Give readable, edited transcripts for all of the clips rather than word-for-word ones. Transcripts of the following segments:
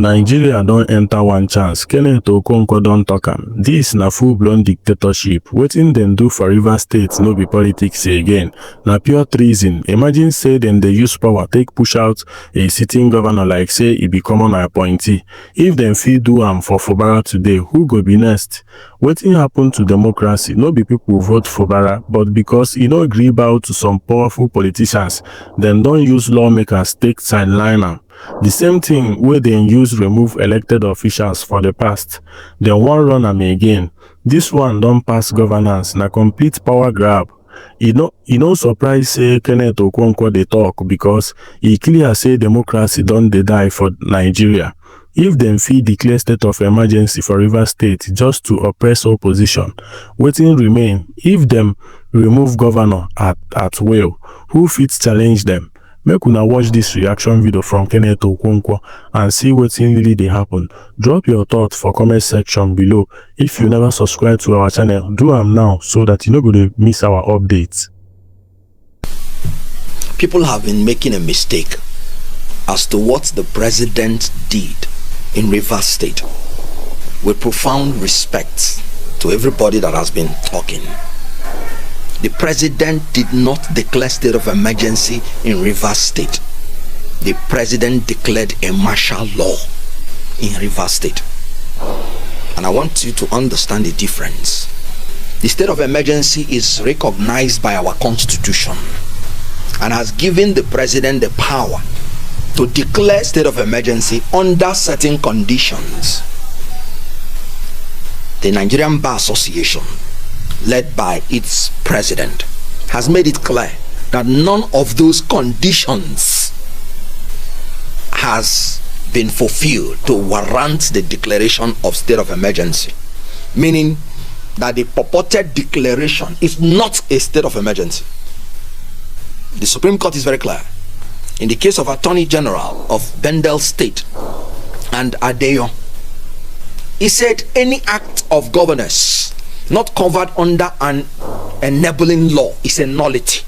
Nigeria don't enter one chance. Kenneth Okonkwo don't talk am. This na full-blown dictatorship. Wetin dem do for Rivers State no be politics again. Na pure treason. Imagine say dem dey use power take push out a sitting governor like say e be common appointee. If dem fit do am for Fubara today, who go be next? Wetin happen to democracy? No be people vote Fubara, but because e no gree bow to some powerful politicians, dem don use lawmakers take sideline am. The same thing wey dem use remove elected officials for the past, dem wan run am again. This one don pass governance, na complete power grab. E no surprise say Kenneth Okonkwo dey talk because e clear say democracy don dey die for Nigeria. If dem fit declare state of emergency for Rivers State just to oppress opposition, wetin remain? If dem remove governor at will, who fit challenge dem? Make una watch this reaction video from Kenneth Okonkwo and see wetin really dey happen. Drop your thoughts for comment section below. If you never subscribe to our channel, do am now so that you no go dey miss our updates. People have been making a mistake as to what the president did in Rivers State. With profound respect to everybody that has been talking, the president did not declare state of emergency in Rivers State. The president declared a martial law in Rivers State. And I want you to understand the difference. The state of emergency is recognized by our constitution and has given the president the power to declare state of emergency under certain conditions. The Nigerian Bar Association, led by its president, has made it clear that none of those conditions has been fulfilled to warrant the declaration of state of emergency, meaning that the purported declaration is not a state of emergency. The Supreme Court is very clear. In the case of Attorney General of Bendel State and Adeyo, he said any act of governance not covered under an enabling law is a nullity.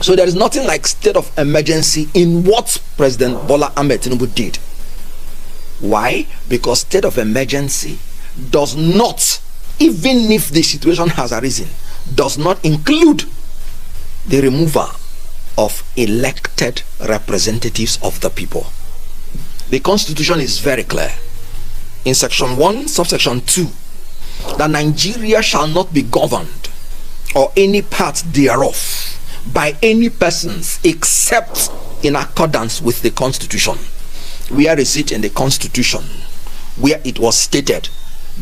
So there is nothing like state of emergency in what President Bola Ahmed Tinubu did. Why? Because state of emergency does not, even if the situation has arisen, does not include the removal of elected representatives of the people. The Constitution is very clear. In Section 1, subsection 2, that Nigeria shall not be governed or any part thereof by any persons except in accordance with the Constitution. Where is it in the Constitution where it was stated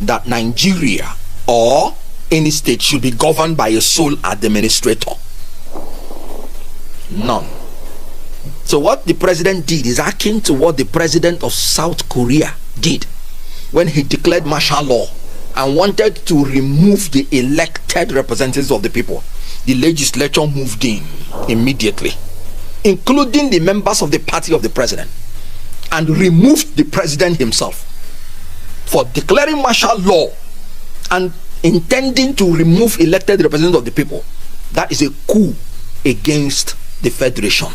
that Nigeria or any state should be governed by a sole administrator? None. So what the president did is akin to what the president of South Korea did when he declared martial law and wanted to remove the elected representatives of the people. The legislature moved in immediately, including the members of the party of the president, and removed the president himself for declaring martial law and intending to remove elected representatives of the people. That is a coup against the federation.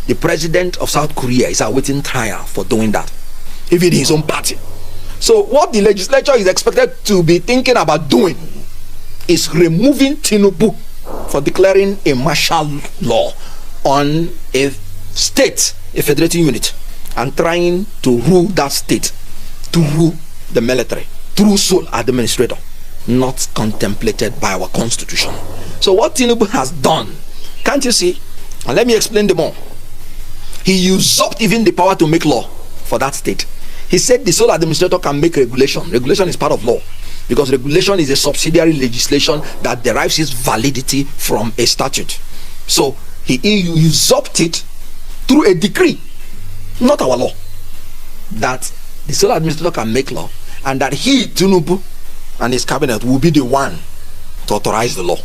The president of South Korea is awaiting trial for doing that, even in his own party. So what the legislature is expected to be thinking about doing is removing Tinubu for declaring a martial law on a state, a federating unit, and trying to rule that state through the military, through sole administrator, not contemplated by our constitution. So what Tinubu has done, can't you see? And let me explain them more. He usurped even the power to make law for that state. He said the sole administrator can make regulation. Regulation is part of law because regulation is a subsidiary legislation that derives its validity from a statute. So he usurped it through a decree, not our law, that the sole administrator can make law and that he, Tinubu, and his cabinet will be the one to authorize the law,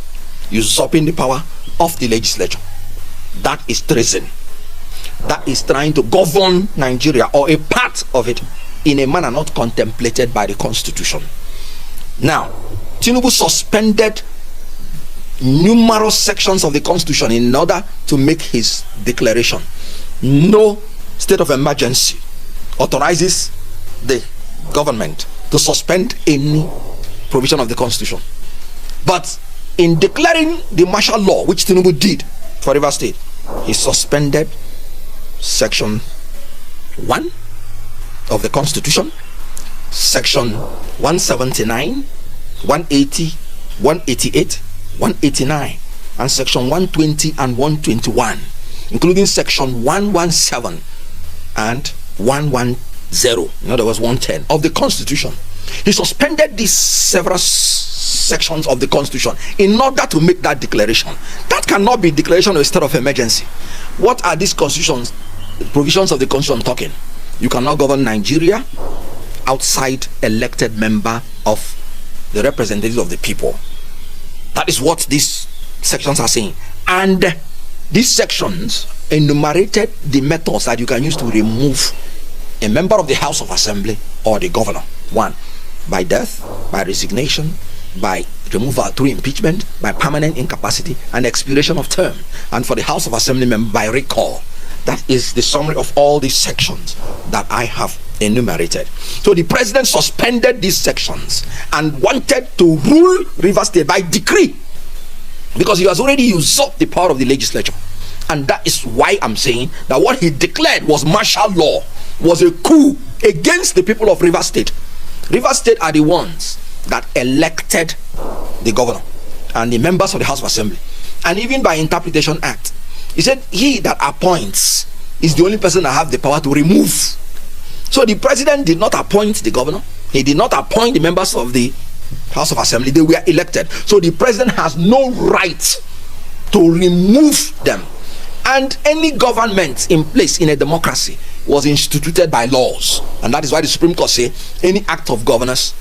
usurping the power of the legislature. That is treason. That is trying to govern Nigeria or a part of it in a manner not contemplated by the Constitution. Now, Tinubu suspended numerous sections of the Constitution in order to make his declaration. No state of emergency authorizes the government to suspend any provision of the constitution. But in declaring the martial law, which Tinubu did for Rivers State, he suspended section 1 of the constitution, section 179, 180, 188, 189, and section 120 and 121, including section 117 and 110, in other words 110 of the constitution. He suspended these several sections of the constitution in order to make that declaration. That cannot be declaration of a state of emergency. What are these constitutions, provisions of the constitution talking? You cannot govern Nigeria outside elected member of the representatives of the people. That is what these sections are saying. And these sections enumerated the methods that you can use to remove a member of the House of Assembly or the governor. 1, by death, by resignation, by removal through impeachment, by permanent incapacity and expiration of term, and for the House of Assembly member by recall. That is the summary of all these sections that I have enumerated. So the president suspended these sections and wanted to rule Rivers State by decree, because he has already usurped the power of the legislature. And that is why I'm saying that what he declared was martial law, was a coup against the people of Rivers State. Rivers State are the ones that elected the governor and the members of the House of Assembly. And even by Interpretation Act, he said he that appoints is the only person that have the power to remove. So the president did not appoint the governor. He did not appoint the members of the House of Assembly. They were elected. So the president has no right to remove them. And any government in place in a democracy was instituted by laws. And that is why the Supreme Court say any act of governance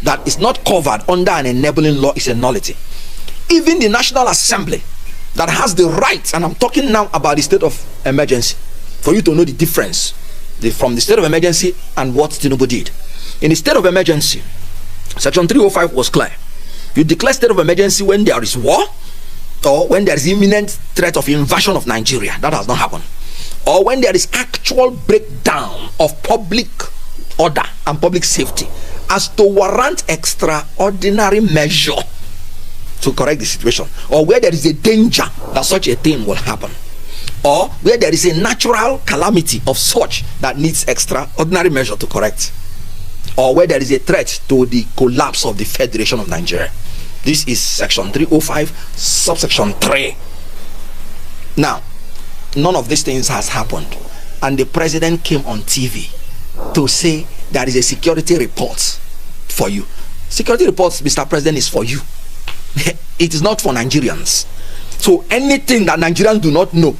that is not covered under an enabling law is a nullity. Even the National Assembly that has the right, and I'm talking now about the state of emergency, for you to know the difference from the state of emergency and what Tinubu did. In the state of emergency, section 305 was clear. You declare state of emergency when there is war, or when there is imminent threat of invasion of Nigeria. That has not happened. Or when there is actual breakdown of public order and public safety as to warrant extraordinary measure to correct the situation, or where there is a danger that such a thing will happen, or where there is a natural calamity of such that needs extraordinary measure to correct, or where there is a threat to the collapse of the Federation of Nigeria. This is section 305, subsection 3. Now, none of these things has happened, and the president came on TV to say there is a security report for you. Security reports, Mr. President, is for you. It is not for Nigerians. So anything that Nigerians do not know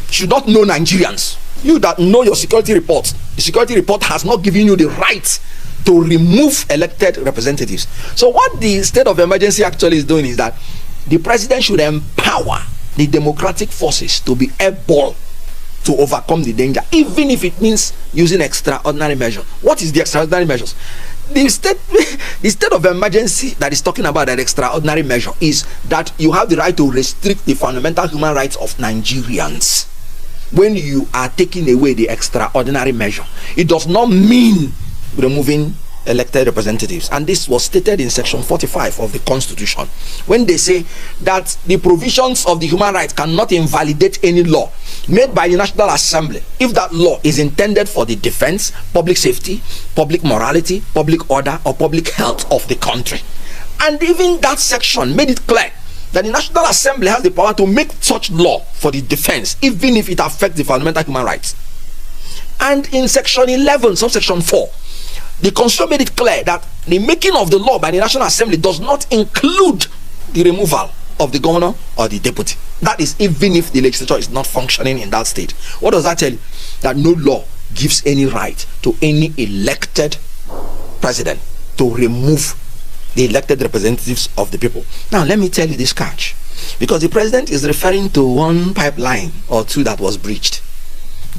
should not know Nigerians. You that know your security report, the security report has not given you the right to remove elected representatives. So what the state of emergency actually is doing is that the president should empower the democratic forces to be able to overcome the danger, even if it means using extraordinary measures. What is the extraordinary measures? The state of emergency that is talking about that extraordinary measure is that you have the right to restrict the fundamental human rights of Nigerians when you are taking away the extraordinary measure. It does not mean removing elected representatives, and this was stated in section 45 of the Constitution, when they say that the provisions of the human rights cannot invalidate any law made by the National Assembly if that law is intended for the defense, public safety, public morality, public order, or public health of the country. And even that section made it clear that the National Assembly has the power to make such law for the defense, even if it affects the fundamental human rights. And in section 11, subsection 4, the Constitution made it clear that the making of the law by the National Assembly does not include the removal of the governor or the deputy. That is, even if the legislature is not functioning in that state. What does that tell you? That no law gives any right to any elected president to remove the elected representatives of the people. Now, let me tell you this catch, because the president is referring to one pipeline or two that was breached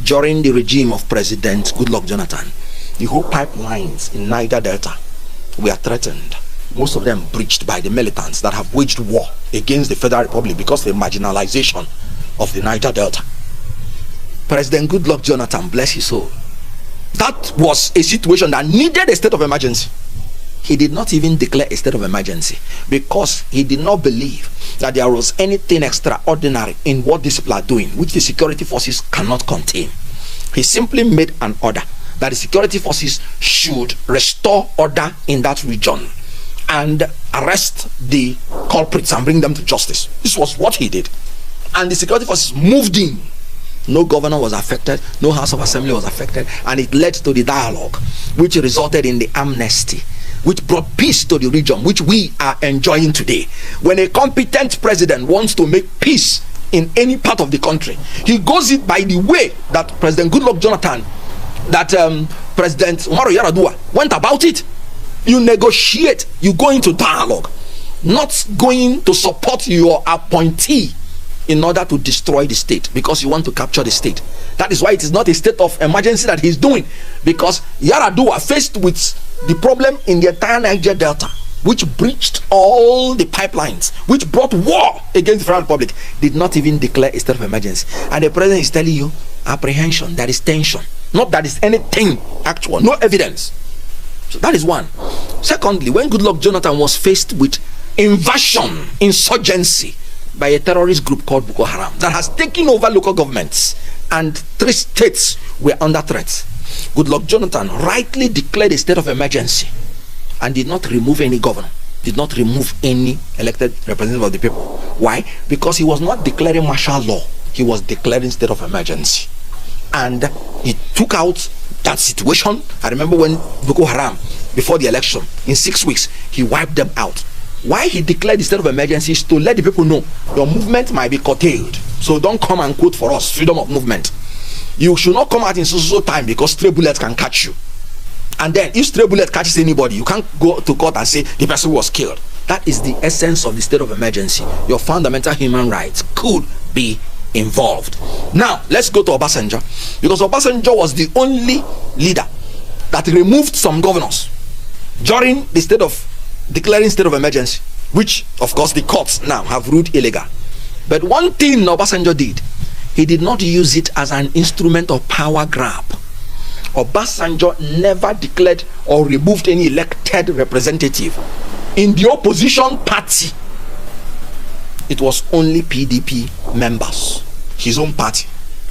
during the regime of President Goodluck Jonathan. The whole pipelines in Niger Delta were threatened, most of them breached by the militants that have waged war against the Federal Republic because of the marginalization of the Niger Delta. President Goodluck Jonathan, bless his soul, that was a situation that needed a state of emergency. He did not even declare a state of emergency because he did not believe that there was anything extraordinary in what these people are doing, which the security forces cannot contain. He simply made an order that the security forces should restore order in that region and arrest the culprits and bring them to justice. This was what he did. And the security forces moved in. No governor was affected, no House of Assembly was affected, and it led to the dialogue, which resulted in the amnesty, which brought peace to the region, which we are enjoying today. When a competent president wants to make peace in any part of the country, he goes it by the way that President Goodluck Jonathan, that President Umaru Yar'Adua went about it. You negotiate, you go into dialogue, not going to support your appointee in order to destroy the state because you want to capture the state. That is why it is not a state of emergency that he's doing, because Yar'Adua, faced with the problem in the entire Niger Delta, which breached all the pipelines, which brought war against the Federal Republic, did not even declare a state of emergency. And the president is telling you apprehension, there is tension, not that is anything actual, no evidence. So that is one. Secondly, when Goodluck Jonathan was faced with invasion, insurgency by a terrorist group called Boko Haram that has taken over local governments and 3 states were under threat, Goodluck Jonathan rightly declared a state of emergency and did not remove any governor, did not remove any elected representative of the people. Why? Because he was not declaring martial law, he was declaring state of emergency. And he took out that situation. I remember when Boko Haram, before the election, in 6 weeks, he wiped them out. Why he declared the state of emergency is to let the people know your movement might be curtailed. So don't come and quote for us freedom of movement. You should not come out in so time because stray bullets can catch you. And then if stray bullet catches anybody, you can't go to court and say the person was killed. That is the essence of the state of emergency. Your fundamental human rights could be involved. Now let's go to Obasanjo, because Obasanjo was the only leader that removed some governors during the state of declaring state of emergency, which of course the courts now have ruled illegal. But one thing Obasanjo did, he did not use it as an instrument of power grab. Obasanjo never declared or removed any elected representative in the opposition party. It was only PDP members, his own party,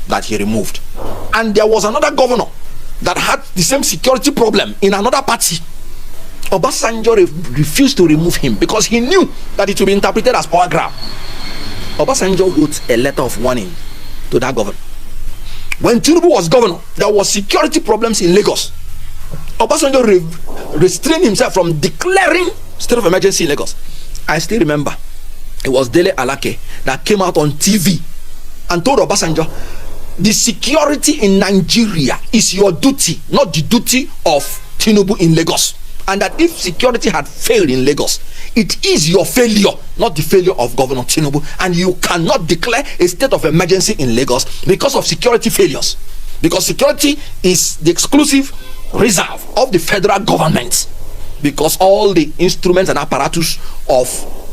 that he removed. And there was another governor that had the same security problem in another party. Obasanjo refused to remove him because he knew that it would be interpreted as power grab. Obasanjo wrote a letter of warning to that governor. When Tinubu was governor, there was security problems in Lagos. Obasanjo restrained himself from declaring state of emergency in Lagos. I still remember it was Dele Alake that came out on TV and told Obasanjo, the security in Nigeria is your duty, not the duty of Tinubu in Lagos. And that if security had failed in Lagos, it is your failure, not the failure of Governor Tinubu. And you cannot declare a state of emergency in Lagos because of security failures. Because security is the exclusive reserve of the federal government. Because all the instruments and apparatus of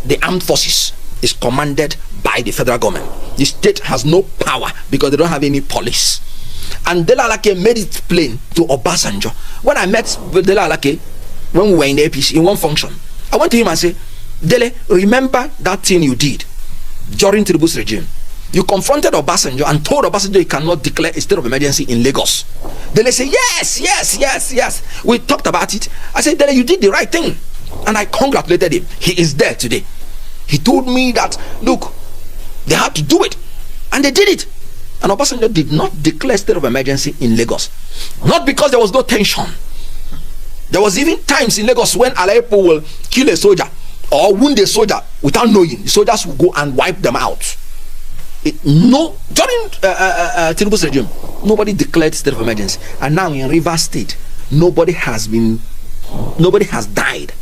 the armed forces is commanded by the federal government. The state has no power because they don't have any police. And Dele Alake made it plain to Obasanjo. When I met Dele Alake, when we were in the APC, in one function, I went to him and said, Dele, remember that thing you did during Tinubu's regime? You confronted Obasanjo and told Obasanjo he cannot declare a state of emergency in Lagos. Dele said, yes. We talked about it. I said, Dele, you did the right thing. And I congratulated him. He is there today. He told me that, look, they had to do it. And they did it. And Obasanjo did not declare state of emergency in Lagos. Not because there was no tension. There was even times in Lagos when Alaipo will kill a soldier or wound a soldier without knowing. The soldiers will go and wipe them out. During Tinubu's regime, nobody declared state of emergency. And now in Rivers State, nobody has died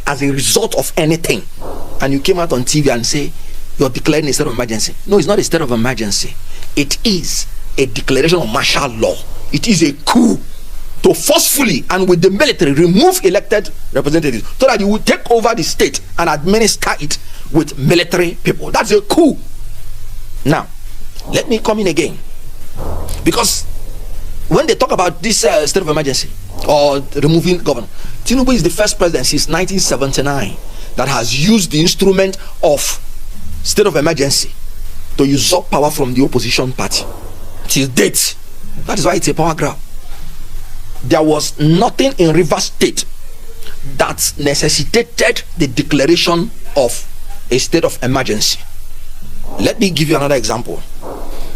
as a result of anything. And you came out on TV and say you're declaring a state of emergency. No, it's not a state of emergency. It is a declaration of martial law. It is a coup to forcefully and with the military remove elected representatives so that you will take over the state and administer it with military people. That's a coup. Now, let me come in again, because when they talk about this state of emergency or removing governor, Tinubu is the first president since 1979 that has used the instrument of state of emergency to usurp power from the opposition party till date. That is why it's a power grab. There was nothing in Rivers State that necessitated the declaration of a state of emergency. Let me give you another example,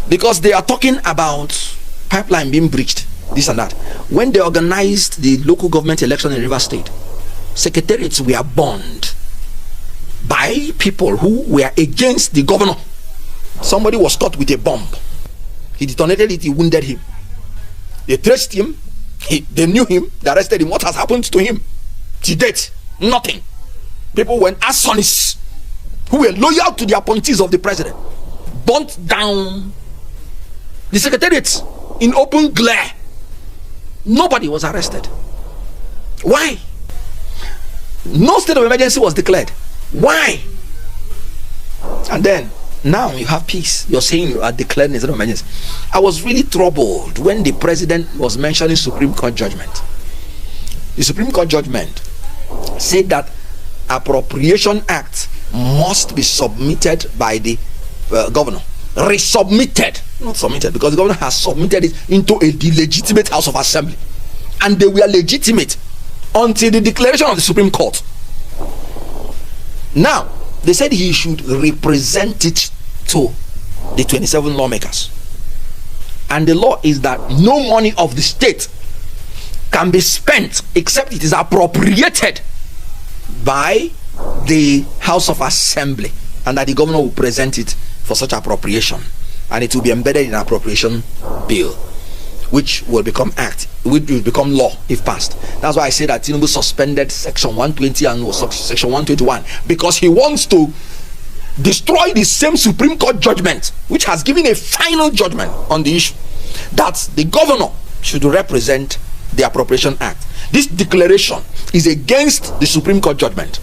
because they are talking about pipeline being breached, this and that. When they organized the local government election in Rivers State, secretariats were burned by people who were against the governor. Somebody was caught with a bomb. He detonated it, he wounded him. They traced him, they knew him, they arrested him. What has happened to him? To date, nothing. People went as sons who were loyal to the appointees of the president, burnt down the secretariats in open glare. Nobody was arrested. Why? No state of emergency was declared. Why? And then now you have peace. You're saying you are declaring a state of emergency. I was really troubled when the president was mentioning Supreme Court judgment. The Supreme Court judgment said that Appropriation Act must be submitted by the governor. Resubmitted, not submitted, because the governor has submitted it into a legitimate House of Assembly, and they were legitimate until the declaration of the Supreme Court. Now they said he should represent it to the 27 lawmakers, and the law is that no money of the state can be spent except it is appropriated by the House of Assembly, and that the governor will present it for such appropriation, and it will be embedded in an appropriation bill, which will become which will become law if passed. That's why I say that Tinubu suspended section 120 and section 121, because he wants to destroy the same Supreme Court judgment which has given a final judgment on the issue that the governor should represent the Appropriation Act. This declaration is against the Supreme Court judgment,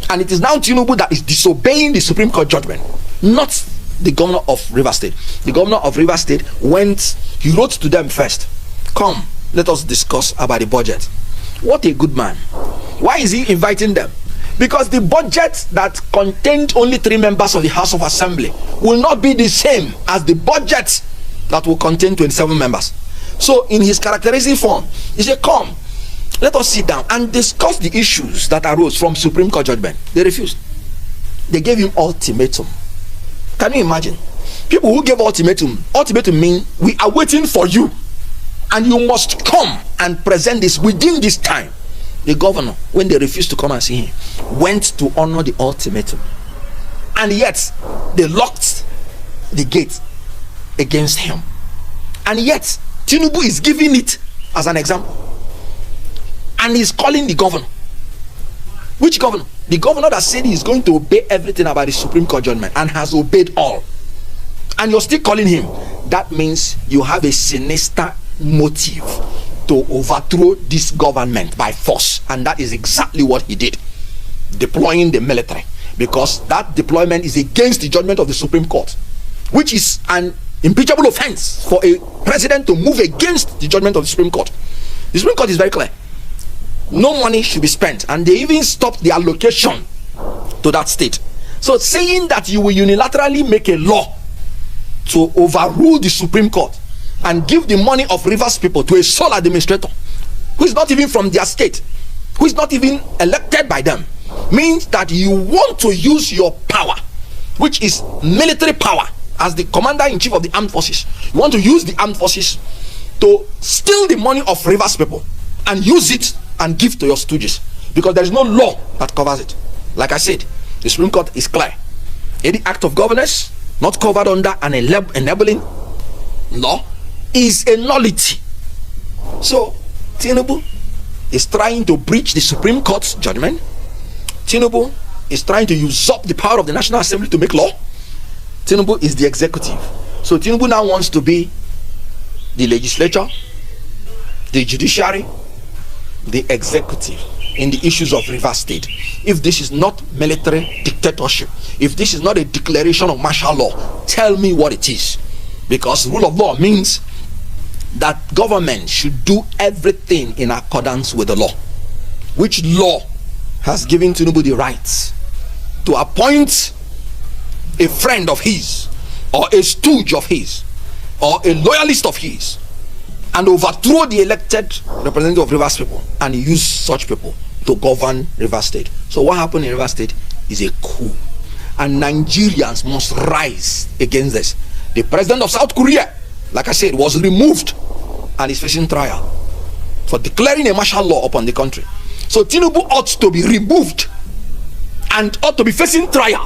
and it is now Tinubu that is disobeying the Supreme Court judgment, not the governor of Rivers State. The governor of Rivers State he wrote to them first, come, let us discuss about the budget. What a good man. Why is he inviting them? Because the budget that contained only 3 members of the House of Assembly will not be the same as the budget that will contain 27 members. So in his characterizing form, he said, come, let us sit down and discuss the issues that arose from Supreme Court judgment. They refused. They gave him ultimatum. Can you imagine? People who gave ultimatum mean we are waiting for you, and you must come and present this within this time. The governor, when they refused to come and see him, went to honor the ultimatum, and yet they locked the gate against him. And yet Tinubu is giving it as an example, and he's calling the governor. Which governor? The governor that said he's going to obey everything about the Supreme Court judgment and has obeyed all, and you're still calling him. That means you have a sinister motive to overthrow this government by force, and that is exactly what he did, deploying the military, because that deployment is against the judgment of the Supreme Court, which is an impeachable offense for a president to move against the judgment of the Supreme Court. The Supreme Court is very clear. No money should be spent, and they even stopped the allocation to that state. So saying that you will unilaterally make a law to overrule the Supreme Court and give the money of Rivers people to a sole administrator who is not even from their state, who is not even elected by them, means that you want to use your power, which is military power, as the commander-in-chief of the armed forces. You want to use the armed forces to steal the money of Rivers people and use it and give to your stooges, because there is no law that covers it. Like I said, the Supreme Court is clear. Any act of governance not covered under an enabling law is a nullity. So Tinubu is trying to breach the Supreme Court's judgment. Tinubu is trying to usurp the power of the National Assembly to make law. Tinubu is the executive. So Tinubu now wants to be the legislature, the judiciary, the executive in the issues of Rivers State. If this is not military dictatorship, if this is not a declaration of martial law, tell me what it is. Because rule of law means that government should do everything in accordance with the law, which law has given Tinubu the right to appoint a friend of his, or a stooge of his, or a loyalist of his, and overthrow the elected representative of Rivers people and use such people to govern Rivers State. So what happened in Rivers State is a coup, and Nigerians must rise against this. The president of South Korea, like I said, was removed and is facing trial for declaring a martial law upon the country. So Tinubu ought to be removed and ought to be facing trial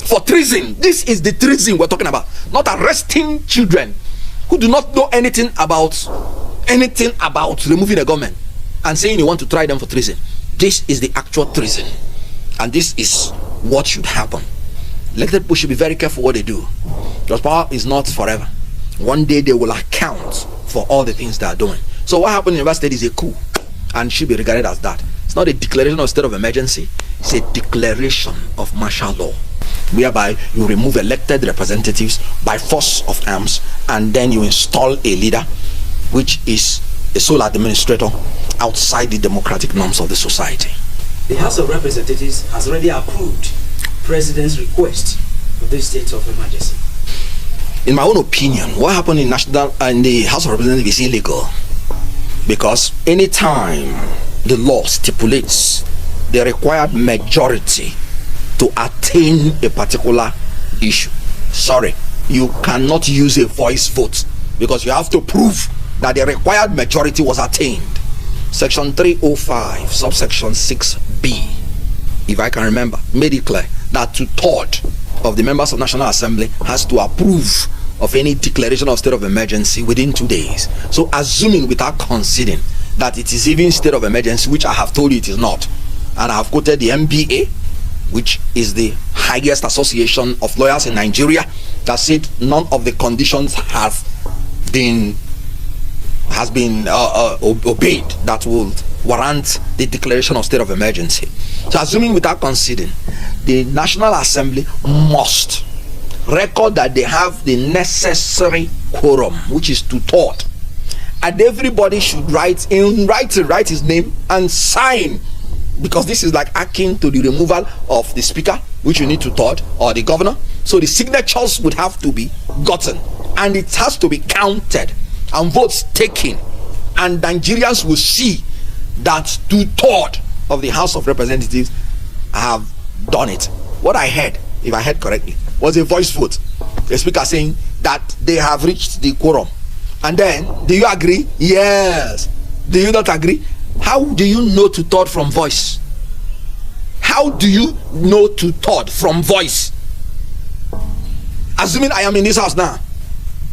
for treason. This is the treason we're talking about, not arresting children who do not know anything about removing a government and saying you want to try them for treason. This is the actual treason, and this is what should happen. Elected people should be very careful what they do, because power is not forever. One day they will account for all the things they are doing. So what happened in Rivers State is a coup, and should be regarded as that. It's not a declaration of state of emergency, it's a declaration of martial law, whereby you remove elected representatives by force of arms, and then you install a leader, which is a sole administrator outside the democratic norms of the society. The House of Representatives has already approved President's request for this state of emergency. In my own opinion, what happened in the House of Representatives is illegal, because anytime the law stipulates the required majority to attain a particular issue, you cannot use a voice vote, because you have to prove that the required majority was attained. Section 305 subsection 6b, if I can remember, made it clear that 2/3 of the members of National Assembly has to approve of any declaration of state of emergency within 2 days. So assuming without conceding that it is even state of emergency, which I have told you it is not, and I have quoted the MBA, which is the highest association of lawyers in Nigeria, that said none of the conditions has been obeyed that will warrant the declaration of state of emergency. So assuming without conceding, the National Assembly must record that they have the necessary quorum, which is 2/3, and everybody should write his name and sign, because this is like akin to the removal of the speaker, which you need 2/3, or the governor. So the signatures would have to be gotten, and it has to be counted and votes taken, and Nigerians will see that 2/3 of the House of Representatives have done it. What I heard, if I heard correctly, was a voice vote, the speaker saying that they have reached the quorum. And then, do you agree? Yes. Do you not agree? How do you know 2/3 from voice? How do you know 2/3 from voice? Assuming I am in this house now,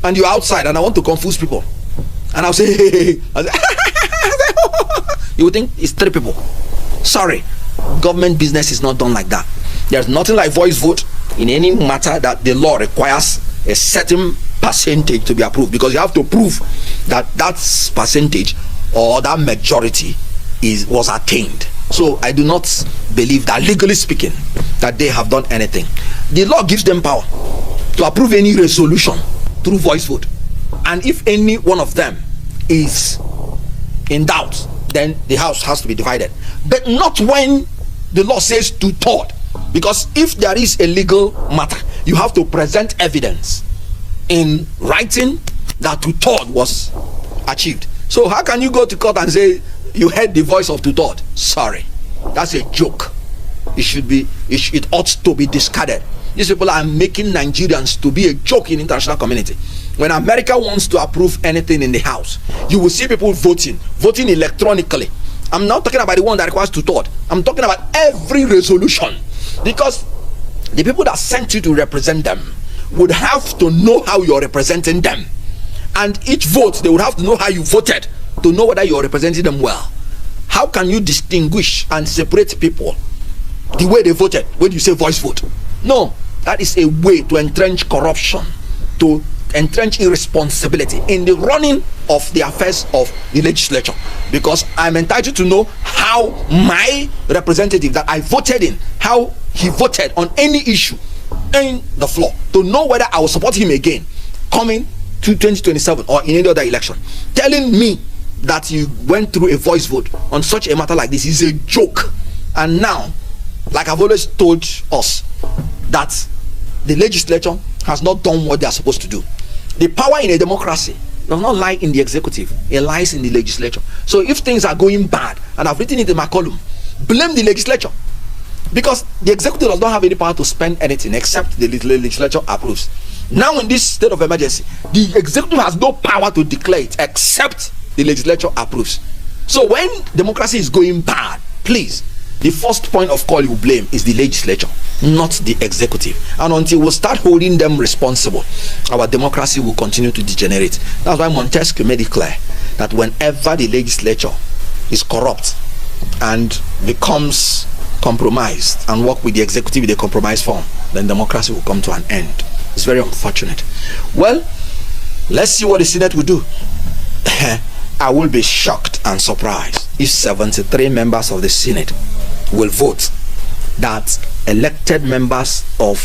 and you're outside, and I want to confuse people, and I'll say, hey. You would think it's 3 people. Sorry, government business is not done like that. There's nothing like voice vote in any matter that the law requires a certain percentage to be approved, because you have to prove that that percentage or that majority was attained. So I do not believe that, legally speaking, that they have done anything. The law gives them power to approve any resolution through voice vote, and if any one of them is in doubt, then the house has to be divided, but not when the law says 2/3, because if there is a legal matter, you have to present evidence in writing that 2/3 was achieved. So how can you go to court and say you heard the voice of 2/3? Sorry, that's a joke. It ought to be discarded. These people are making Nigerians to be a joke in international community. When America wants to approve anything in the house, you will see people voting electronically. I'm not talking about the one that requires 2/3. I'm talking about every resolution, because the people that sent you to represent them would have to know how you're representing them, and each vote they would have to know how you voted to know whether you're representing them well. How can you distinguish and separate people the way they voted when you say voice vote? No, that is a way to entrench corruption, to entrench irresponsibility in the running of the affairs of the legislature, because I'm entitled to know how my representative that I voted in, how he voted on any issue in the floor, to know whether I will support him again coming 2027 or in any other election, telling me that you went through a voice vote on such a matter like this is a joke. And now, like I've always told us, that the legislature has not done what they are supposed to do. The power in a democracy does not lie in the executive, it lies in the legislature. So if things are going bad, and I've written it in my column, blame the legislature, because the executive does not have any power to spend anything except the legislature approves. Now in this state of emergency, the executive has no power to declare it except the legislature approves. So when democracy is going bad, please, the first point of call you blame is the legislature, not the executive. And until we start holding them responsible, our democracy will continue to degenerate. That's why Montesquieu made it clear that whenever the legislature is corrupt and becomes compromised and work with the executive in a compromised form, then democracy will come to an end. It's very unfortunate. Well, let's see what the Senate will do. I will be shocked and surprised if 73 members of the Senate will vote that elected members of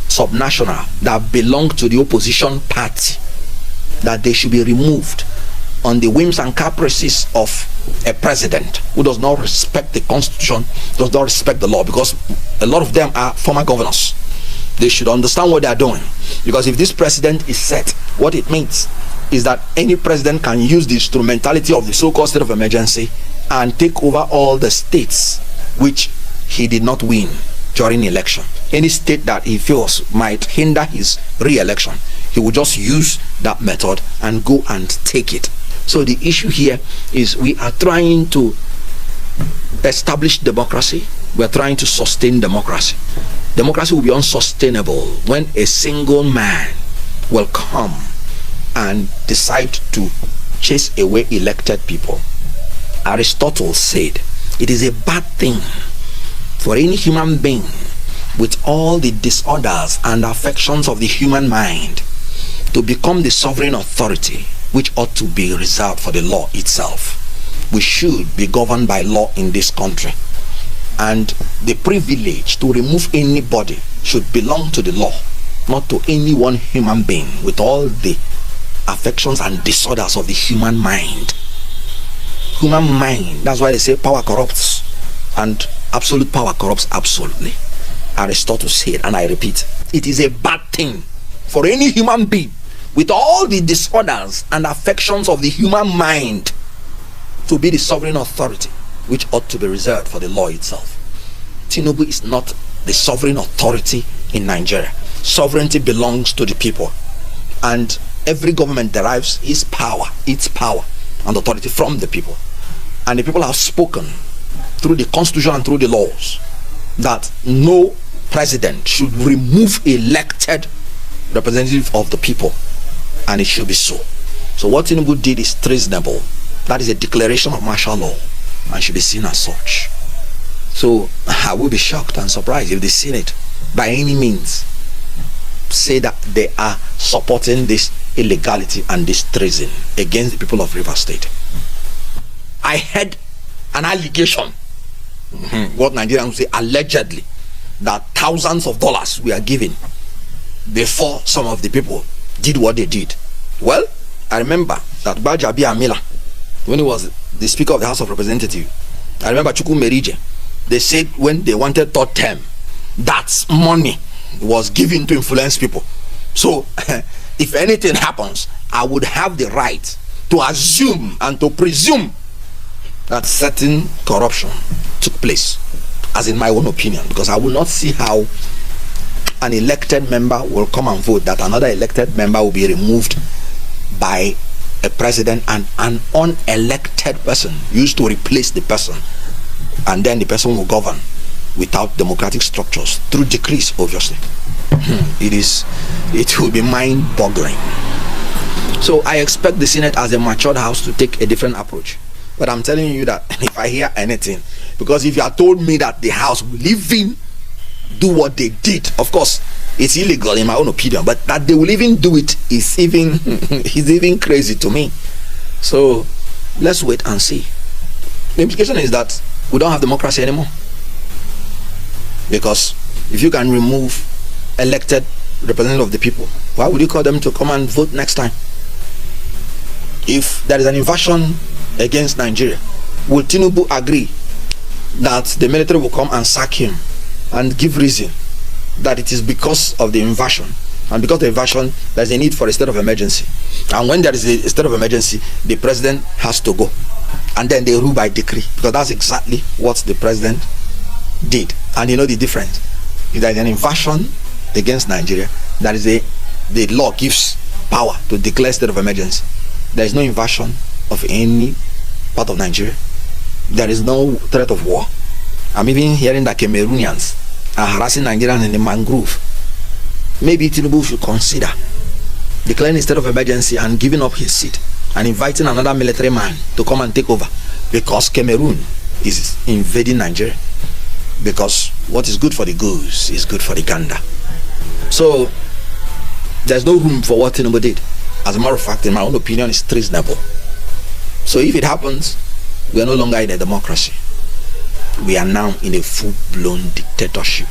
subnational that belong to the opposition party, that they should be removed on the whims and caprices of a president who does not respect the constitution, does not respect the law, because a lot of them are former governors. They should understand what they are doing, because if this president is set, what it means is that any president can use the instrumentality of the so-called state of emergency and take over all the states which he did not win during election. Any state that he feels might hinder his re-election, he will just use that method and go and take it. So the issue here is we are trying to establish democracy. We are trying to sustain democracy. Democracy will be unsustainable when a single man will come and decide to chase away elected people. Aristotle said it is a bad thing for any human being with all the disorders and affections of the human mind to become the sovereign authority which ought to be reserved for the law itself. We should be governed by law in this country, and the privilege to remove anybody should belong to the law, not to any one human being with all the affections and disorders of the human mind. Human mind, that's why they say power corrupts, and absolute power corrupts absolutely. Aristotle said, and I repeat, it is a bad thing for any human being with all the disorders and affections of the human mind to be the sovereign authority which ought to be reserved for the law itself. Tinubu is not the sovereign authority in Nigeria. Sovereignty belongs to the people, and every government derives its power and authority from the people. And the people have spoken through the constitution and through the laws that no president should remove elected representative of the people, and it should be so. So what Tinubu did is treasonable. That is a declaration of martial law and should be seen as such. So I will be shocked and surprised if the Senate by any means say that they are supporting this illegality and this treason against the people of Rivers State. I heard an allegation, what Nigerians say allegedly, that thousands of dollars were given before some of the people did what they did. Well, I remember that Bajabi Amila, when he was the Speaker of the House of Representatives, I remember Chukwu Merije, they said when they wanted third term, that money was given to influence people. So if anything happens, I would have the right to assume and to presume that certain corruption took place, as in my own opinion, because I will not see how an elected member will come and vote that another elected member will be removed by a president and an unelected person used to replace the person, and then the person will govern without democratic structures through decrees, obviously. It will be mind-boggling. So I expect the Senate as a matured house to take a different approach. But I'm telling you that if I hear anything, because if you had told me that the House will even do what they did, of course it's illegal in my own opinion, but that they will even do it is even crazy to me. So let's wait and see. The implication is that we don't have democracy anymore, because if you can remove elected representative of the people, why would you call them to come and vote next time? if there is an invasion against Nigeria, will Tinubu agree that the military will come and sack him and give reason that it is because of the invasion, and because of the invasion there is a need for a state of emergency, and when there is a state of emergency the president has to go, and then they rule by decree? Because that's exactly what the president did. And you know the difference. If there is an invasion against Nigeria, that is the law gives power to declare state of emergency. There is no invasion of any part of Nigeria. There is no threat of war. I'm even hearing that Cameroonians are harassing Nigerians in the mangrove. Maybe Tinubu should consider declaring a state of emergency and giving up his seat and inviting another military man to come and take over, because Cameroon is invading Nigeria. Because what is good for the goose is good for the gander. So there's no room for what Tinubu did. As a matter of fact, in my own opinion, it's treasonable. So if it happens, we are no longer in a democracy. We are now in a full-blown dictatorship.